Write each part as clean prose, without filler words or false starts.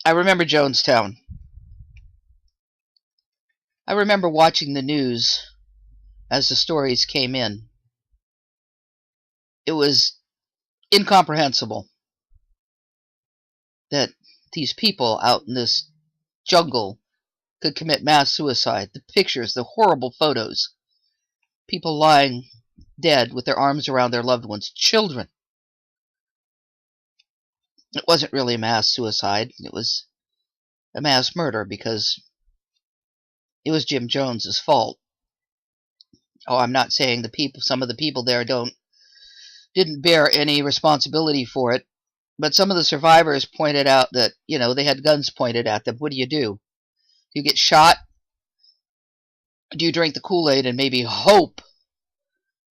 I remember Jonestown. I remember watching the news as the stories came in. It was incomprehensible that these people out in this jungle could commit mass suicide. The pictures, the horrible photos, people lying dead with their arms around their loved ones, children. It wasn't really a mass suicide. It was a mass murder because it was Jim Jones's fault. Oh, I'm not saying some of the people there didn't bear any responsibility for it, but some of the survivors pointed out that, they had guns pointed at them. What do? Do you get shot? Do you drink the Kool-Aid and maybe hope,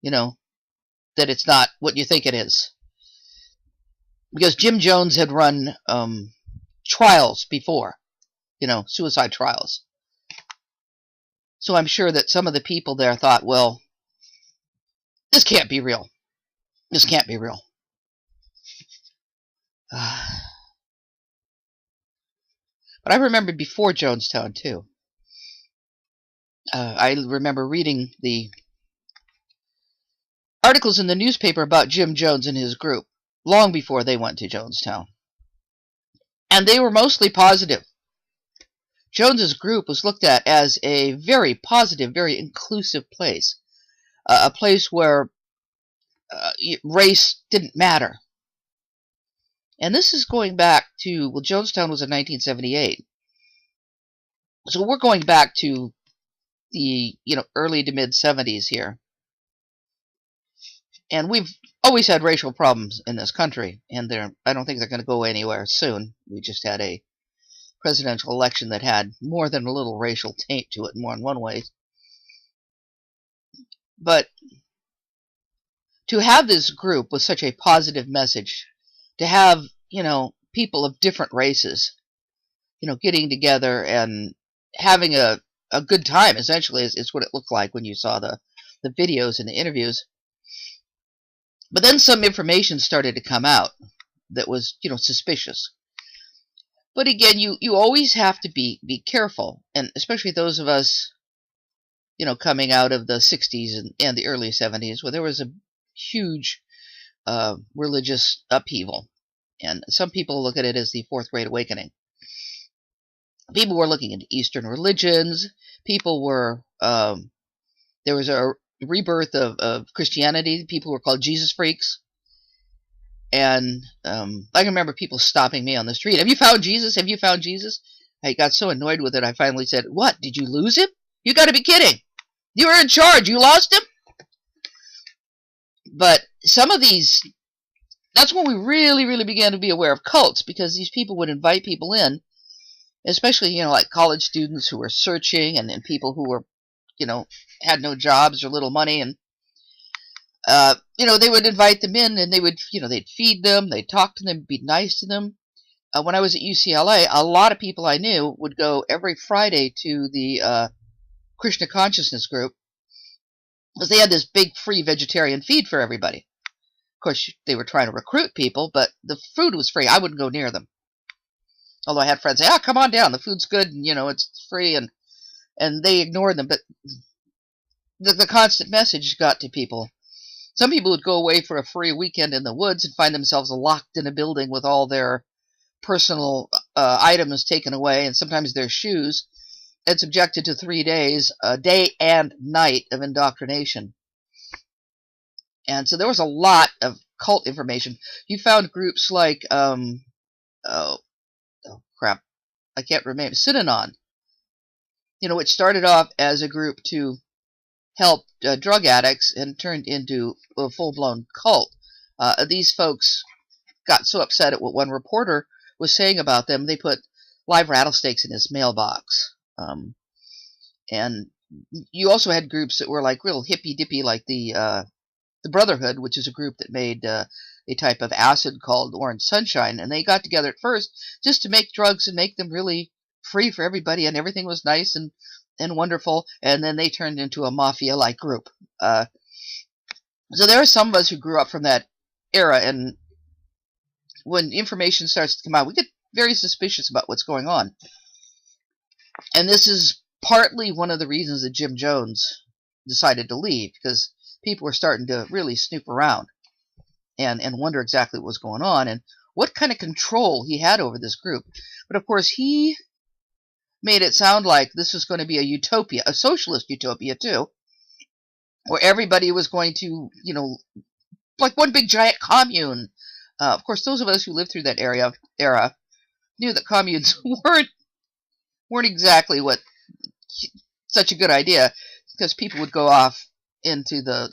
that it's not what you think it is? Because Jim Jones had run trials before, suicide trials. So I'm sure that some of the people there thought, well, this can't be real. This can't be real. But I remember before Jonestown, too. I remember reading the articles in the newspaper about Jim Jones and his group long before they went to Jonestown. And they were mostly positive. Jones's group was looked at as a very positive, very inclusive place. A place where race didn't matter. And this is going back to, Jonestown was in 1978. So we're going back to the, early to mid-70s here. And we've always had racial problems in this country, and I don't think they're going to go anywhere soon. We just had a presidential election that had more than a little racial taint to it, more in one way. But to have this group with such a positive message, to have, people of different races, getting together and having a good time, essentially, is what it looked like when you saw the videos and the interviews. But then some information started to come out that was, suspicious. But again, you always have to be careful, and especially those of us, coming out of the 60s and the early 70s, where there was a huge religious upheaval. And some people look at it as the Fourth Great Awakening. People were looking into Eastern religions. People were, there was a rebirth of Christianity. People were called Jesus freaks. And I can remember people stopping me on the street. Have you found Jesus? Have you found Jesus? I got so annoyed with it, I finally said, what, did you lose him? You got to be kidding. You were in charge. You lost him? But some of these, that's when we really, really began to be aware of cults, because these people would invite people in, especially, like college students who were searching, and people who were, had no jobs or little money, and they would invite them in, and they would, they'd feed them, they'd talk to them, be nice to them. When I was at UCLA, a lot of people I knew would go every Friday to the Krishna Consciousness group, because they had this big free vegetarian feed for everybody. Of course, they were trying to recruit people, but the food was free. I wouldn't go near them. Although I had friends say, come on down, the food's good, and, it's free, and they ignored them. But the constant message got to people. Some people would go away for a free weekend in the woods and find themselves locked in a building with all their personal items taken away, and sometimes their shoes, and subjected to 3 days, day and night of indoctrination. And so there was a lot of cult information. You found groups like, oh crap, I can't remember, Synanon, which started off as a group to help drug addicts and turned into a full-blown cult. These folks got so upset at what one reporter was saying about them, they put live rattlesnakes in his mailbox. And you also had groups that were like real hippy-dippy, like the Brotherhood, which is a group that made a type of acid called Orange Sunshine, and they got together at first just to make drugs and make them really free for everybody, and everything was nice and wonderful, and then they turned into a mafia-like group. So there are some of us who grew up from that era, and when information starts to come out, we get very suspicious about what's going on. And this is partly one of the reasons that Jim Jones decided to leave, because people were starting to really snoop around and wonder exactly what was going on and what kind of control he had over this group. But of course, he made it sound like this was going to be a utopia, a socialist utopia too, where everybody was going to, like one big giant commune. Of course, those of us who lived through that era knew that communes weren't exactly what such a good idea, because people would go off into the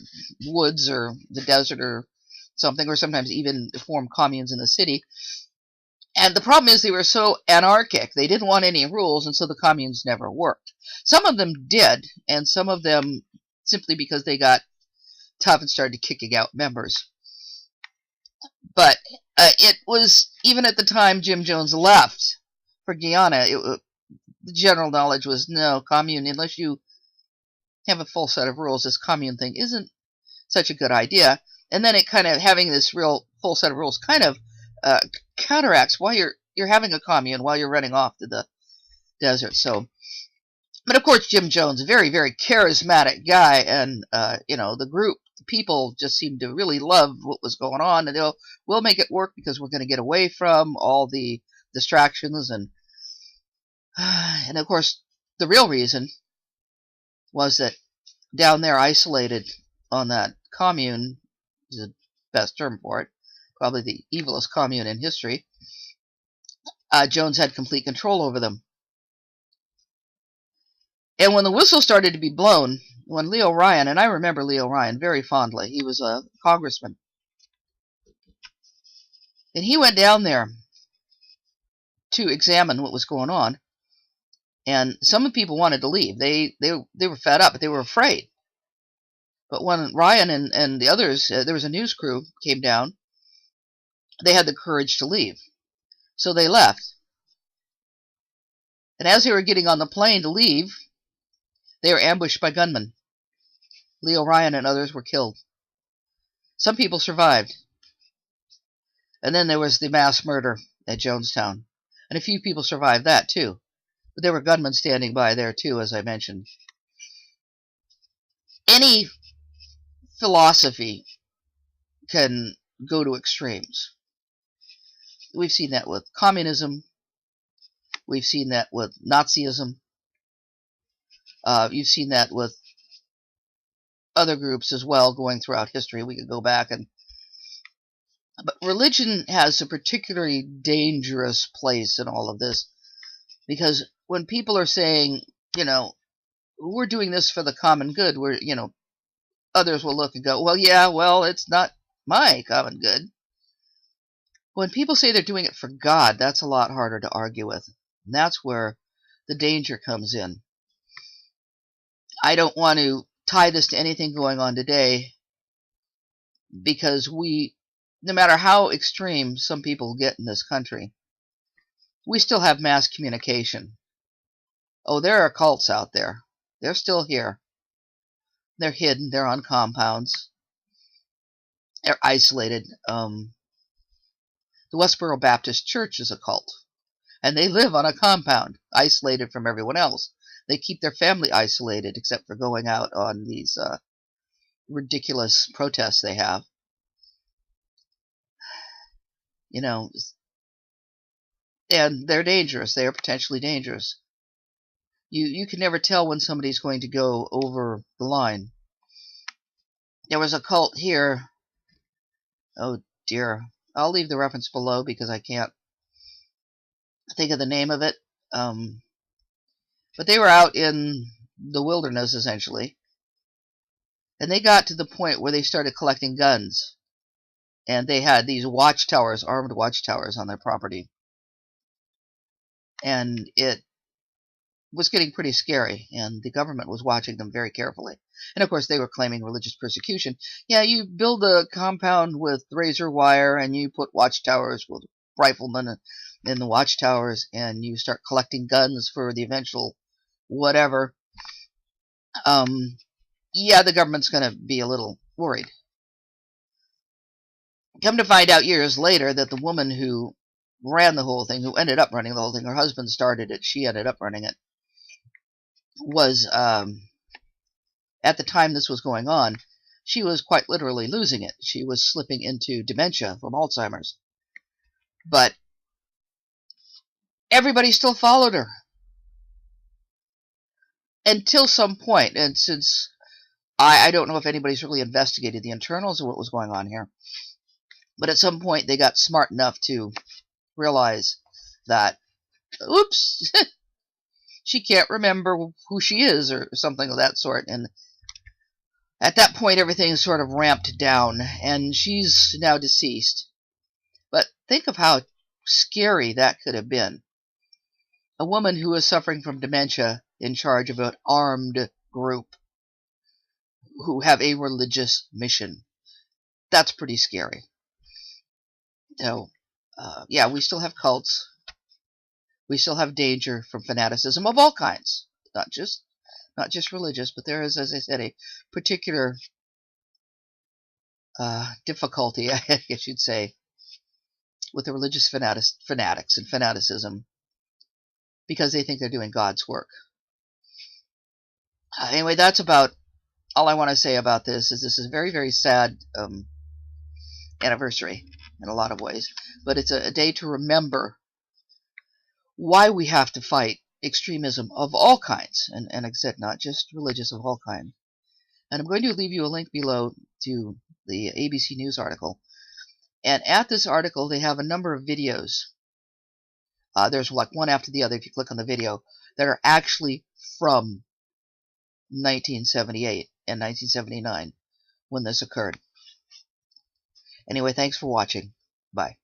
woods or the desert or something, or sometimes even form communes in the city. And the problem is they were so anarchic, they didn't want any rules, and so the communes never worked. Some of them did, and some of them simply because they got tough and started kicking out members. But it was, even at the time Jim Jones left for Guyana, the general knowledge was, no, commune, unless you have a full set of rules, this commune thing isn't such a good idea. And then it kind of, having this real full set of rules kind of counteracts why you're having a commune while you're running off to the desert. So, but of course, Jim Jones, a very, very charismatic guy, and the group, the people just seemed to really love what was going on, and we'll make it work because we're going to get away from all the distractions, and of course, the real reason was that down there, isolated on that commune, is the best term for it, probably the evilest commune in history, Jones had complete control over them. And when the whistle started to be blown, when Leo Ryan, and I remember Leo Ryan very fondly, he was a congressman, and he went down there to examine what was going on, and some of the people wanted to leave. They were fed up, but they were afraid. But when Ryan and the others, there was a news crew, came down, they had the courage to leave. So they left. And as they were getting on the plane to leave, they were ambushed by gunmen. Leo Ryan and others were killed. Some people survived. And then there was the mass murder at Jonestown. And a few people survived that too. But there were gunmen standing by there too, as I mentioned. Any philosophy can go to extremes. We've seen that with communism. We've seen that with Nazism. You've seen that with other groups as well going throughout history. We could go back but religion has a particularly dangerous place in all of this, because when people are saying, we're doing this for the common good, others will look and go, well, it's not my common good. When people say they're doing it for God, that's a lot harder to argue with. And that's where the danger comes in. I don't want to tie this to anything going on today, because no matter how extreme some people get in this country, we still have mass communication. Oh, there are cults out there. They're still here. They're hidden. They're on compounds. They're isolated. The Westboro Baptist Church is a cult, and they live on a compound, isolated from everyone else. They keep their family isolated, except for going out on these ridiculous protests they have. And they're dangerous. They are potentially dangerous. You can never tell when somebody's going to go over the line. There was a cult here. Oh dear. I'll leave the reference below because I can't think of the name of it. But they were out in the wilderness, essentially. And they got to the point where they started collecting guns. And they had these watchtowers, armed watchtowers on their property. And it was getting pretty scary, and the government was watching them very carefully. And of course, they were claiming religious persecution. Yeah, you build a compound with razor wire, and you put watchtowers with riflemen in the watchtowers, and you start collecting guns for the eventual whatever. Yeah, the government's going to be a little worried. Come to find out years later that the woman who ran the whole thing, who ended up running the whole thing, her husband started it, she ended up running it, was, at the time this was going on, she was quite literally losing it. She was slipping into dementia from Alzheimer's. But everybody still followed her. Until some point, and since I don't know if anybody's really investigated the internals of what was going on here, but at some point they got smart enough to realize that, oops, she can't remember who she is or something of that sort. And at that point, everything sort of ramped down, and she's now deceased. But think of how scary that could have been. A woman who is suffering from dementia in charge of an armed group who have a religious mission. That's pretty scary. So, yeah, we still have cults. We still have danger from fanaticism of all kinds, not just religious, but there is, as I said, a particular difficulty, I guess you'd say, with the religious fanatics and fanaticism, because they think they're doing God's work. Anyway, that's about all I want to say about this. Is this is a very, very sad anniversary in a lot of ways, but it's a day to remember why we have to fight extremism of all kinds, and like I said, not just religious, of all kinds. And I'm going to leave you a link below to the ABC News article. And at this article, they have a number of videos. There's like one after the other, if you click on the video, that are actually from 1978 and 1979 when this occurred. Anyway, thanks for watching. Bye.